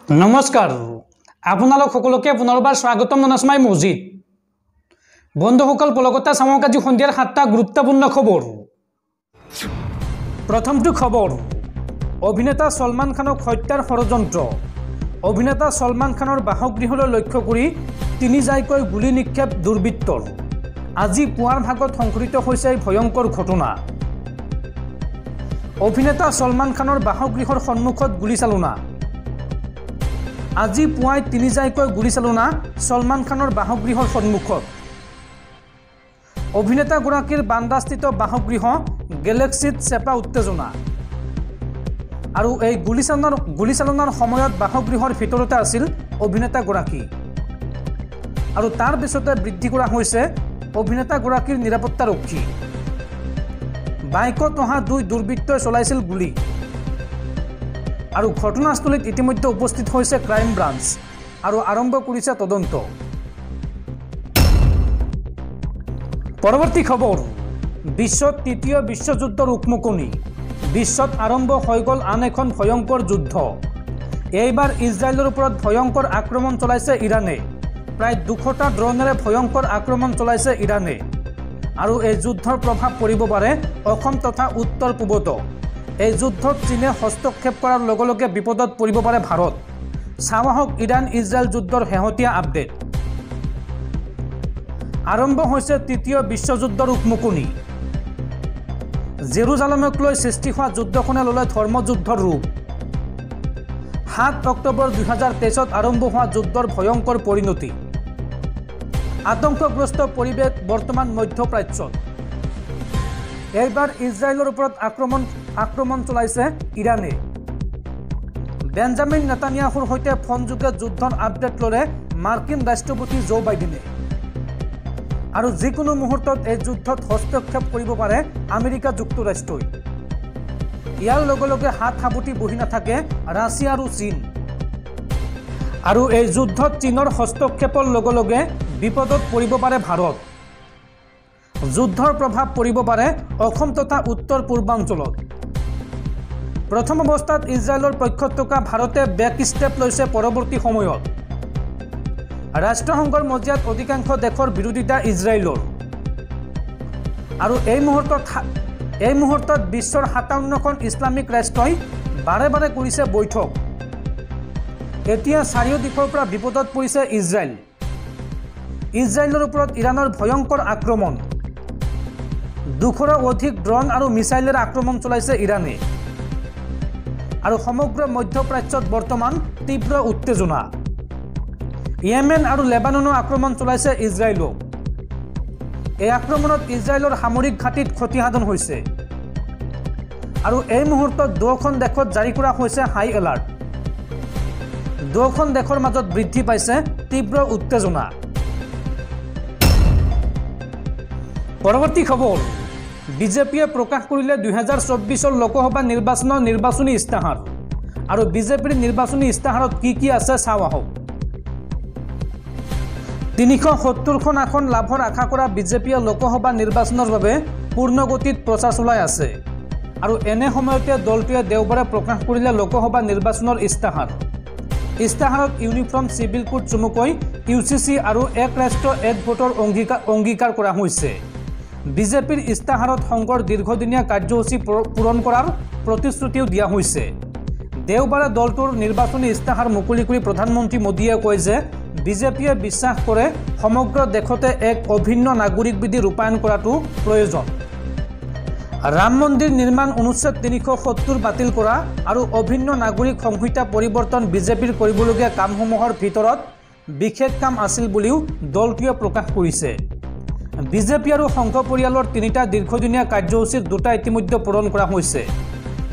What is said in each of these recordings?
নমস্কাৰ আপোনালোক সকলোকে পুনৰবাৰ স্বাগতম জনাইছো মই মজিদ বন্ধুসকল পলকতা চামক আজি সন্ধিয়াৰ 7টা গুৰুত্বপূৰ্ণ খবৰ প্ৰথমটো খবৰ অভিনেতা সলমান খানক হত্যাৰ ষড়যন্ত্ৰ অভিনেতা সলমান খানৰ বাসগৃহলৈ লক্ষ্য কৰি তিনি জাইকৈ গুলি নিক্ষেপ দুৰ্বৃত্তৰ আজি পুৱাৰ ভাগত সংঘটিত হৈছে ভয়ংকৰ ঘটনা অভিনেতা সলমান খানৰ বাসগৃহৰ সন্মুখত গুলিচালনা আজি পুৱাই তিনি জাইকৈ গুলিচালনা সলমান খানৰ বাসগৃহৰ সন্মুখত অভিনেতা গৰাকীৰ বান্দাস্থিত বাসগৃহ গেলেক্সিত চেপা উত্তেজনা আৰু এই গুলিচালনাৰ সময়ত বাসগৃহৰ ভিতৰতে আছিল অভিনেতা গৰাকী আৰু তাৰ পিছতে বৃদ্ধি কৰা হৈছে অভিনেতা গৰাকীৰ নিৰাপত্তাৰক্ষী বাইকত অহা দুই দুৰ্বৃত্তই চলাইছিল গুলি আৰু ঘটনাস্থলীত ইতিমধ্যে উপস্থিত হৈছে ক্ৰাইম ব্ৰাঞ্চ আৰু আৰম্ভ কৰিছে তদন্ত পৰৱৰ্তী খবৰ বিশ্বত তৃতীয় বিশ্বযুদ্ধৰ উকমুকনি বিশ্বত আৰম্ভ হৈ গ'ল আন এখন ভয়ংকৰ যুদ্ধ এইবাৰ ইজৰাইলৰ ওপৰত ভয়ংকৰ আক্ৰমণ চলাইছে ইৰাণে প্ৰায় 200টা ড্ৰোনেৰে ভয়ংকৰ আক্ৰমণ চলাইছে ইৰাণে আৰু এই যুদ্ধৰ প্ৰভাৱ পৰিব পাৰে অসম তথা উত্তৰ পূবত এই যুদ্ধত চীনে হস্তক্ষেপ কৰাৰ লগে লগে বিপদত পৰিব পাৰে ভাৰত চাৱাহক ইৰাণ ইজৰাইল যুদ্ধৰ শেহতীয়া আপডেট আৰম্ভ হৈছে তৃতীয় বিশ্বযুদ্ধৰ উকমুকনি জেৰুজালেমক লৈ সৃষ্টি হোৱা যুদ্ধখনে ল'লে ধৰ্মযুদ্ধৰ ৰূপ 7 অক্টোবৰ 2023ত আৰম্ভ হোৱা যুদ্ধৰ ভয়ংকৰ পৰিণতি আতংকগ্ৰস্ত পৰিৱেশ বৰ্তমান মধ্যপ্ৰাচ্যত এইবাৰ ইজৰাইলৰ ওপৰত আক্ৰমণ চলাইছে ইৰাণে বেঞ্জামিন নেতানিয়াহুৰ সৈতে ফোনযোগে যুদ্ধৰ আপডেট ল'লে মাৰ্কিন ৰাষ্ট্ৰপতি জো বাইডেনে আৰু যিকোনো মুহূৰ্তত এই যুদ্ধত হস্তক্ষেপ কৰিব পাৰে আমেৰিকা যুক্তৰাষ্ট্ৰই ইয়াৰ লগে লগে হাত সাবটি বহি নাথাকে ৰাছিয়া আৰু চীন আৰু এই যুদ্ধত চীনৰ হস্তক্ষেপৰ লগে লগে বিপদত পৰিব পাৰে ভাৰত যুদ্ধৰ প্ৰভাৱ পৰিব পাৰে অসম তথা উত্তৰ পূৰ্বাঞ্চলত প্ৰথম অৱস্থাত ইজৰাইলৰ পক্ষত থকা ভাৰতে বেক ষ্টেপ লৈছে পৰৱৰ্তী সময়ত ৰাষ্ট্ৰসংঘৰ মজিয়াত অধিকাংশ দেশৰ বিৰোধিতা ইজৰাইলৰ আৰু এই মুহূৰ্তত বিশ্বৰ 57খন ইছলামিক ৰাষ্ট্ৰই বাৰে বাৰে কৰিছে বৈঠক এতিয়া চাৰিও দিশৰ পৰা বিপদত পৰিছে ইজৰাইলৰ ওপৰত ইৰাণৰ ভয়ংকৰ আক্ৰমণ 200ৰো অধিক ড্ৰোন আৰু মিছাইলেৰে আক্ৰমণ চলাইছে ইৰাণে আৰু সমগ্ৰ মধ্যপ্ৰাচ্যত বৰ্তমান তীব্ৰ উত্তেজনা ইয়েমেন আৰু লেবাননো আক্ৰমণ চলাইছে ইজৰাইলক এই আক্ৰমণত ইজৰাইলৰ সামৰিক ঘাটিত ক্ষতিসাধন হৈছে আৰু এই মুহূৰ্তত দুখন দেশত জাৰি কৰা হৈছে হাই এলাৰ্ট দুখন দেশৰ মাজত বৃদ্ধি পাইছে তীব্ৰ উত্তেজনা পৰৱৰ্তী খবৰ বিজেপিয়ে প্ৰকাশ কৰিলে 2024 লোকসভা নিৰ্বাচনৰ নিৰ্বাচনী ইস্তাহাৰ আৰু বিজেপিৰ নিৰ্বাচনী ইস্তাহাৰত কি আছে চাও আহক 370খন আসন লাভৰ আশা কৰা বিজেপিয়ে লোকসভা নিৰ্বাচনৰ বাবে পূৰ্ণগতিত প্ৰচাৰ চলাই আছে আৰু এনে সময়তে দলটোৱে দেওবাৰে প্ৰকাশ কৰিলে লোকসভা নিৰ্বাচনৰ ইস্তাহাৰত ইউনিফৰ্ম চিভিল কোড চমুকৈ ইউচিচি আৰু এক ৰাষ্ট্ৰ এক ভোটৰ অংগীকাৰ কৰা হৈছে বিজেপিৰ ইস্তাহাৰত সংঘৰ দীৰ্ঘদিনীয়া কাৰ্যসূচী পূৰণ কৰাৰ প্ৰতিশ্ৰুতিও দিয়া হৈছে দেওবাৰে দলটোৰ নিৰ্বাচনী ইস্তাহাৰ মুকলি কৰি প্ৰধানমন্ত্ৰী মোদীয়ে কয় যে বিজেপিয়ে বিশ্বাস কৰে সমগ্ৰ দেশতে এক অভিন্ন নাগৰিক বিধি ৰূপায়ণ কৰাটো প্ৰয়োজন ৰাম মন্দিৰ নিৰ্মাণ অনুচ্ছেদ 370 বাতিল কৰা আৰু অভিন্ন নাগৰিক সংহিতা পৰিৱৰ্তন বিজেপিৰ কৰিবলগীয়া কামসমূহৰ ভিতৰত বিশেষ কাম আছিল বুলিও দলটোৱে প্ৰকাশ কৰিছে বিজেপি আৰু সংঘ পৰিয়ালৰ 3টা দীৰ্ঘদিনীয়া কাৰ্যসূচীৰ 2টা ইতিমধ্যে পূৰণ কৰা হৈছে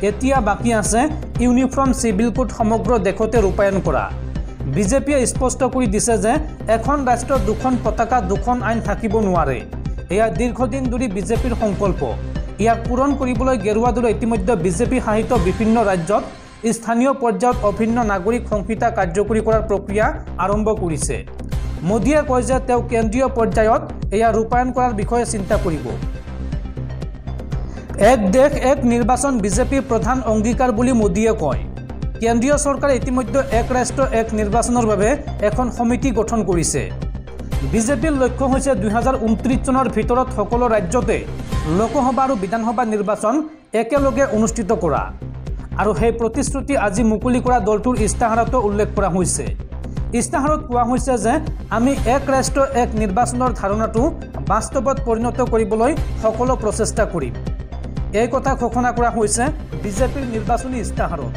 এতিয়া বাকী আছে ইউনিফৰ্ম চিভিল কোড সমগ্ৰ দেশতে ৰূপায়ণ কৰা বিজেপিয়ে স্পষ্ট কৰি দিছে যে এখন ৰাষ্ট্ৰ দুখন পতাকা দুখন আইন থাকিব নোৱাৰে এয়া দীৰ্ঘদিন ধৰি বিজেপিৰ সংকল্প ইয়াক পূৰণ কৰিবলৈ গেৰুৱা দলে ইতিমধ্যে বিজেপি শাসিত বিভিন্ন ৰাজ্যত স্থানীয় পৰ্যায়ত অভিন্ন নাগৰিক সংহিতা কাৰ্যকৰী কৰাৰ প্ৰক্ৰিয়া আৰম্ভ কৰিছে মোদীয়ে কয় যে তেওঁ কেন্দ্ৰীয় পৰ্যায়ত এয়া ৰূপায়ণ কৰাৰ বিষয়ে চিন্তা কৰিব এক দেশ এক নিৰ্বাচন বিজেপিৰ প্ৰধান অংগীকাৰ বুলি মোদীয়ে কয় কেন্দ্ৰীয় চৰকাৰে ইতিমধ্যে এক ৰাষ্ট্ৰ এক নিৰ্বাচনৰ বাবে এখন সমিতি গঠন কৰিছে। বিজেপিৰ লক্ষ্য হৈছে 2029 চনৰ ভিতৰত সকলো ৰাজ্যতে লোকসভা আৰু বিধানসভা নিৰ্বাচন একেলগে অনুষ্ঠিত কৰা। আৰু সেই প্ৰতিশ্ৰুতি আজি মুকলি কৰা দলটোৰ ইস্তাহাৰতো উল্লেখ কৰা হৈছে। ইস্তাহাৰত কোৱা হৈছে যে আমি এক ৰাষ্ট্ৰ এক নিৰ্বাচনৰ ধাৰণাটো বাস্তৱত পৰিণত কৰিবলৈ সকলো প্ৰচেষ্টা কৰিম। এই কথা ঘোষণা কৰা হৈছে বিজেপিৰ নিৰ্বাচনী ইস্তাহাৰত।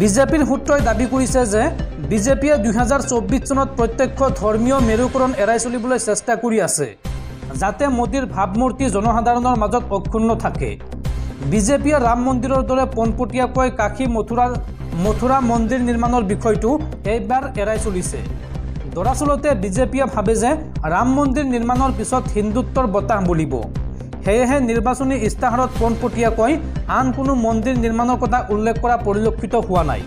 বিজেপিৰ সূত্ৰই দাবী কৰিছে যে বিজেপিয়ে 2024 চনত প্ৰত্যক্ষ ধৰ্মীয় মেৰুকৰণ এৰাই চলিবলৈ চেষ্টা কৰি আছে, যাতে মোদীৰ ভাৱমূৰ্তি জনসাধাৰণৰ মাজত অক্ষুণ্ণ থাকে। বিজেপিয়ে ৰাম মন্দিৰৰ দৰে পোনপটীয়াকৈ কাশী মথুৰা মন্দিৰ নিৰ্মাণৰ বিষয়টো এইবাৰ এৰাই চলিছে। দৰাচলতে বিজেপিয়ে ভাবে যে ৰাম মন্দিৰ নিৰ্মাণৰ পিছত হিন্দুত্বৰ বতাহ বলিব। সেয়েহে নিৰ্বাচনী ইস্তাহাৰত পোনপটীয়াকৈ আন কোনো মন্দিৰ নিৰ্মাণৰ কথা উল্লেখ কৰা পৰিলক্ষিত হোৱা নাই।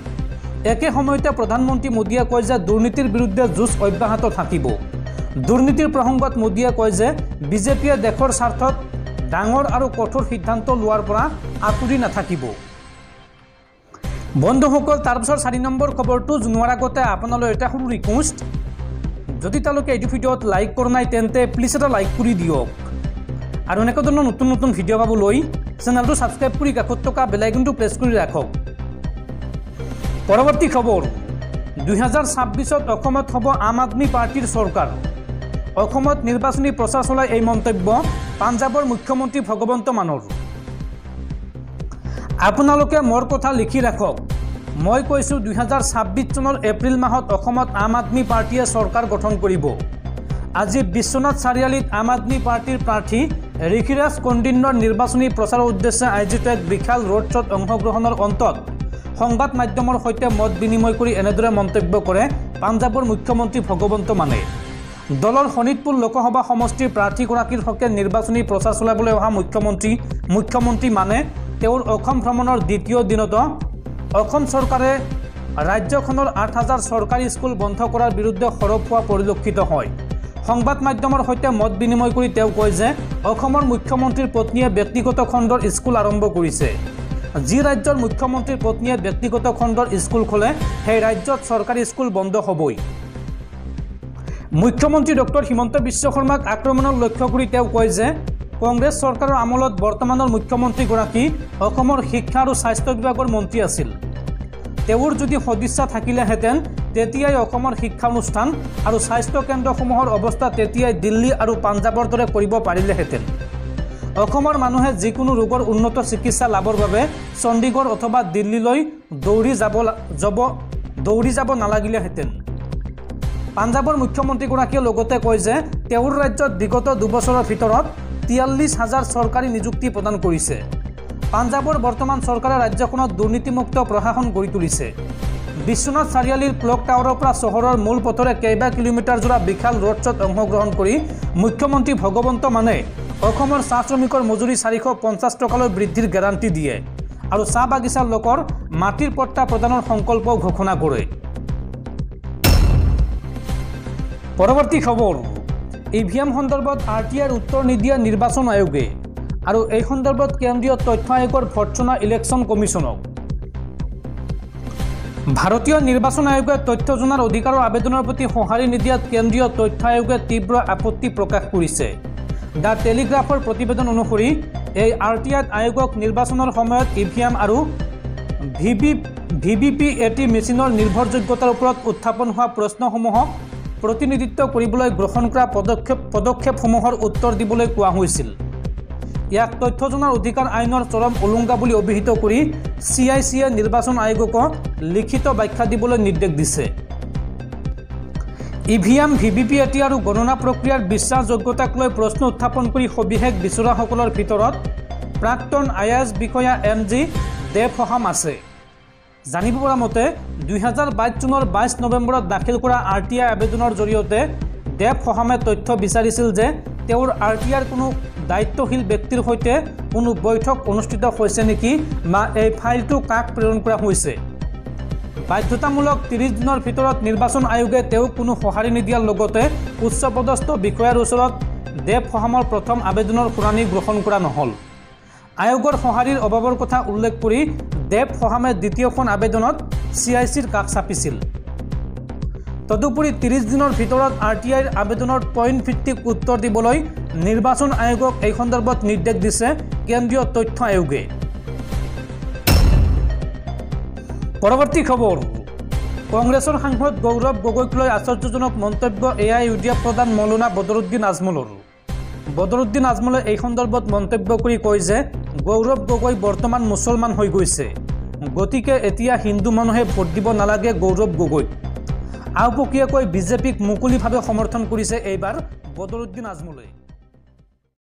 একে সময়তে প্ৰধানমন্ত্ৰী মোদীয়ে কয় যে দুৰ্নীতিৰ বিৰুদ্ধে যুঁজ অব্যাহত থাকিব। দুৰ্নীতিৰ প্ৰসংগত মোদীয়ে কয় যে বিজেপিয়ে দেশৰ স্বাৰ্থত ডাঙৰ আৰু কঠোৰ সিদ্ধান্ত লোৱাৰ পৰা আঁতৰি নাথাকিব। বন্ধুসকল, তাৰপিছত 4 নম্বৰ খবৰটো জনোৱাৰ আগতে আপোনালৈ এটা সৰু ৰিকুৱেষ্ট, যদি তেওঁলোকে এইটো ভিডিঅ'ত লাইক কৰা নাই তেন্তে প্লিজ এটা লাইক কৰি দিয়ক। আৰু এনেকুৱা ধৰণৰ নতুন নতুন ভিডিঅ' পাবলৈ চেনেলটো ছাবস্ক্ৰাইব কৰি কাষত থকা বেল আইকনটো প্ৰেছ কৰি ৰাখক। পৰৱৰ্তী খবৰ, 2026ত অসমত হ'ব আম আদমি পাৰ্টিৰ চৰকাৰ। অসমত নিৰ্বাচনী প্ৰচাৰ চলাই এই মন্তব্য পাঞ্জাৱৰ মুখ্যমন্ত্ৰী ভগৱন্ত মানৰ। আপোনালোকে মোৰ কথা লিখি ৰাখক। মই কৈছোঁ 2026 চনৰ এপ্ৰিল মাহত অসমত আম আদমি পাৰ্টিয়ে চৰকাৰ গঠন কৰিব। আজি বিশ্বনাথ চাৰিআলিত আম আদমি পাৰ্টিৰ প্ৰাৰ্থী ঋষিৰাজ কন্দিন্যৰ নিৰ্বাচনী প্ৰচাৰৰ উদ্দেশ্যে আয়োজিত এক বিশাল ৰোড শ্ব'ত অংশগ্ৰহণৰ অন্তত সংবাদ মাধ্যমৰ সৈতে মত বিনিময় কৰি এনেদৰে মন্তব্য কৰে পাঞ্জাৱৰ মুখ্যমন্ত্ৰী ভগৱন্ত মানে। দলৰ শোণিতপুৰ লোকসভা সমষ্টিৰ প্ৰাৰ্থীগৰাকীৰ হকে নিৰ্বাচনী প্ৰচাৰ চলাবলৈ অহা মুখ্যমন্ত্ৰী মানে তেওঁৰ অসম ভ্ৰমণৰ দ্বিতীয় দিনতো অসম চৰকাৰে ৰাজ্যখনৰ 8,000 চৰকাৰী স্কুল বন্ধ কৰাৰ বিৰুদ্ধে সৰব হোৱা পৰিলক্ষিত হয়। সংবাদ মাধ্যমৰ সৈতে মত বিনিময় কৰি তেওঁ কয় যে অসমৰ মুখ্যমন্ত্ৰীৰ পত্নীয়ে ব্যক্তিগত খণ্ডৰ স্কুল আৰম্ভ কৰিছে। যি ৰাজ্যৰ মুখ্যমন্ত্ৰীৰ পত্নীয়ে ব্যক্তিগত খণ্ডৰ স্কুল খোলে সেই ৰাজ্যত চৰকাৰী স্কুল বন্ধ হ'বই। মুখ্যমন্ত্ৰী ডক্টৰ হিমন্ত বিশ্ব শৰ্মাক আক্ৰমণক লক্ষ্য কৰি তেওঁ কয় যে কংগ্ৰেছ চৰকাৰৰ আমলত বৰ্তমানৰ মুখ্যমন্ত্ৰীগৰাকী অসমৰ শিক্ষা আৰু স্বাস্থ্য বিভাগৰ মন্ত্ৰী আছিল। তেওঁৰ যদি সদিচ্ছা থাকিলেহেঁতেন তেতিয়াই অসমৰ শিক্ষানুষ্ঠান আৰু স্বাস্থ্য কেন্দ্ৰসমূহৰ অৱস্থা তেতিয়াই দিল্লী আৰু পাঞ্জাৱৰ দৰে কৰিব পাৰিলেহেঁতেন। অসমৰ মানুহে যিকোনো ৰোগৰ উন্নত চিকিৎসা লাভৰ বাবে চণ্ডীগড় অথবা দিল্লীলৈ দৌৰি যাব নালাগিলেহেঁতেন। পাঞ্জাৱৰ মুখ্যমন্ত্ৰীগৰাকীয়ে লগতে কয় যে তেওঁৰ ৰাজ্যত বিগত 2 বছৰৰ ভিতৰত 43,000 চৰকাৰী নিযুক্তি প্ৰদান কৰিছে। পাঞ্জাৱৰ বৰ্তমান চৰকাৰে ৰাজ্যখনত দুৰ্নীতিমুক্ত প্ৰশাসন গঢ়ি তুলিছে। বিশ্বনাথ চাৰিআলিৰ ক্লক টাৱাৰৰ পৰা চহৰৰ মূল পথৰে কেইবা কিলোমিটাৰ জোৰা বিশাল ৰোড শ্ব'ত অংশগ্ৰহণ কৰি মুখ্যমন্ত্ৰী ভগৱন্ত মানে অসমৰ চাহ শ্ৰমিকৰ মজুৰি 450 টকালৈ বৃদ্ধিৰ গেৰাণ্টি দিয়ে আৰু চাহ বাগিচাৰ লোকৰ মাটিৰ পট্টা প্ৰদানৰ সংকল্প ঘোষণা কৰে। পৰৱৰ্তী খবৰ, ইভিএম সন্দৰ্ভত RTIৰ উত্তৰ নিদিয়া নিৰ্বাচন আয়োগে আৰু এই সন্দৰ্ভত কেন্দ্ৰীয় তথ্য আয়োগৰ ভৰ্ৎসনা ইলেকশ্যন কমিশ্যনক। ভাৰতীয় নিৰ্বাচন আয়োগে তথ্য জনাৰ অধিকাৰৰ আবেদনৰ প্ৰতি সঁহাৰি নিদিয়াত কেন্দ্ৰীয় তথ্য আয়োগে তীব্ৰ আপত্তি প্ৰকাশ কৰিছে। দ্য টেলিগ্ৰাফৰ প্ৰতিবেদন অনুসৰি এই RTIত আয়োগক নিৰ্বাচনৰ সময়ত ইভিএম আৰু VVPAT মেচিনৰ নিৰ্ভৰযোগ্যতাৰ ওপৰত উত্থাপন হোৱা প্ৰশ্নসমূহক প্ৰতিনিধিত্ব কৰিবলৈ গ্ৰহণ কৰা পদক্ষেপসমূহৰ উত্তৰ দিবলৈ কোৱা হৈছিল। ইয়াক তথ্য জনাৰ অধিকাৰ আইনৰ চৰম উলংঘা বুলি অভিহিত কৰি CICয়ে নিৰ্বাচন আয়োগক লিখিত ব্যাখ্যা দিবলৈ নিৰ্দেশ দিছে। ইভিএম VVPAT আৰু গণনা প্ৰক্ৰিয়াৰ বিশ্বাসযোগ্যতাক লৈ প্ৰশ্ন উত্থাপন কৰি সবিশেষ বিচৰাসকলৰ ভিতৰত প্ৰাক্তন IAS বিষয়া MG দেৱ সহাম আছে। জানিব পৰা মতে 2022 চনৰ 22 নৱেম্বৰত দাখিল কৰা RTI আবেদনৰ জৰিয়তে দেৱ সহামে তথ্য বিচাৰিছিল যে তেওঁৰ RTIৰ কোনো দায়িত্বশীল ব্যক্তিৰ সৈতে কোনো বৈঠক অনুষ্ঠিত হৈছে নেকি বা এই ফাইলটো কাক প্ৰেৰণ কৰা হৈছে। বাধ্যতামূলক 30 দিনৰ ভিতৰত নিৰ্বাচন আয়োগে তেওঁক কোনো সঁহাৰি নিদিয়াৰ লগতে উচ্চপদস্থ বিষয়াৰ ওচৰত দেৱ সহামৰ প্ৰথম আবেদনৰ শুনানি গ্ৰহণ কৰা নহ'ল। আয়োগৰ সঁহাৰিৰ অভাৱৰ কথা উল্লেখ কৰি দেৱ সহামে দ্বিতীয়খন আবেদনত CICৰ কাষ চাপিছিল। তদুপৰি 30 দিনৰ ভিতৰত RTIৰ আবেদনৰ পইণ্ট ভিত্তিক উত্তৰ দিবলৈ নিৰ্বাচন আয়োগক এই সন্দৰ্ভত নিৰ্দেশ দিছে কেন্দ্ৰীয় তথ্য আয়োগে। পৰৱৰ্তী খবৰ, কংগ্ৰেছৰ সাংসদ গৌৰৱ গগৈক লৈ আশ্চৰ্যজনক মন্তব্য AIUDF প্ৰধান মৌলানা বদৰুদ্দিন আজমলৰ। বদৰুদ্দিন আজমলে এই সন্দৰ্ভত মন্তব্য কৰি কয় যে গৌৰৱ গগৈ বৰ্তমান মুছলমান হৈ গৈছে, গতিকে এতিয়া হিন্দু মানুহে ভোট দিব নালাগে গৌৰৱ গগৈক। আওপকীয়াকৈ বিজেপিক মুকলিভাৱে সমৰ্থন কৰিছে এইবাৰ বদৰুদ্দিন আজমলে।